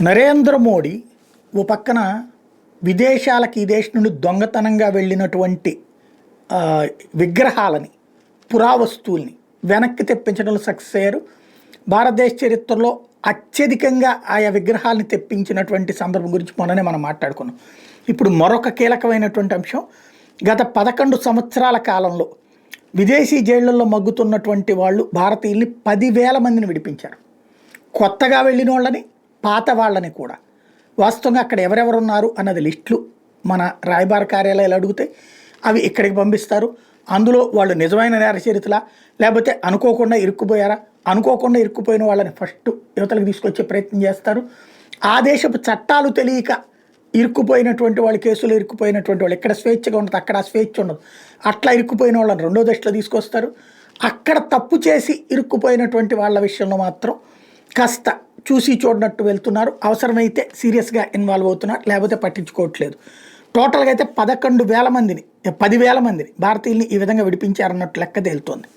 నరేంద్ర మోడీ ఓ పక్కన విదేశాలకు ఈ దేశం నుండి దొంగతనంగా వెళ్ళినటువంటి విగ్రహాలని పురావస్తువుల్ని వెనక్కి తెప్పించడంలో సక్సెస్ అయ్యారు. భారతదేశ చరిత్రలో అత్యధికంగా ఆయా విగ్రహాలని తెప్పించినటువంటి సందర్భం గురించి మొన్ననే మనం మాట్లాడుకున్నాం. ఇప్పుడు మరొక కీలకమైనటువంటి అంశం, గత 11 సంవత్సరాల కాలంలో విదేశీ జైళ్లలో మగ్గుతున్నటువంటి వాళ్ళు భారతీయుల్ని 10,000 మందిని విడిపించారు. కొత్తగా వెళ్ళిన వాళ్ళని, పాత వాళ్ళని కూడా. వాస్తవంగా అక్కడ ఎవరెవరు ఉన్నారు అన్నది లిస్టులు మన రాయబార కార్యాలయాలు అడిగితే అవి ఇక్కడికి పంపిస్తారు. అందులో వాళ్ళు నిజమైన నేరచరితలా లేకపోతే అనుకోకుండా ఇరుక్కుపోయారా, అనుకోకుండా ఇరుక్కుపోయిన వాళ్ళని ఫస్ట్ యువతలకు తీసుకొచ్చే ప్రయత్నం చేస్తారు. ఆ దేశపు చట్టాలు తెలియక ఇరుక్కుపోయినటువంటి వాళ్ళు, కేసులు ఇరుక్కుపోయినటువంటి వాళ్ళు, ఇక్కడ స్వేచ్ఛగా ఉండదు అక్కడ స్వేచ్ఛ ఉండదు, అట్లా ఇరుక్కుపోయిన వాళ్ళని రెండో దశలో తీసుకొస్తారు. అక్కడ తప్పు చేసి ఇరుక్కుపోయినటువంటి వాళ్ళ విషయంలో మాత్రం కాస్త చూసి చూడనట్టు వెళ్తున్నారు. అవసరమైతే సీరియస్గా ఇన్వాల్వ్ అవుతున్నారు, లేకపోతే పట్టించుకోవట్లేదు. టోటల్గా అయితే 11,000 మందిని 10,000 మందిని భారతీయుల్ని ఈ విధంగా విడిపించారన్నట్టు లెక్క తేలుతోంది.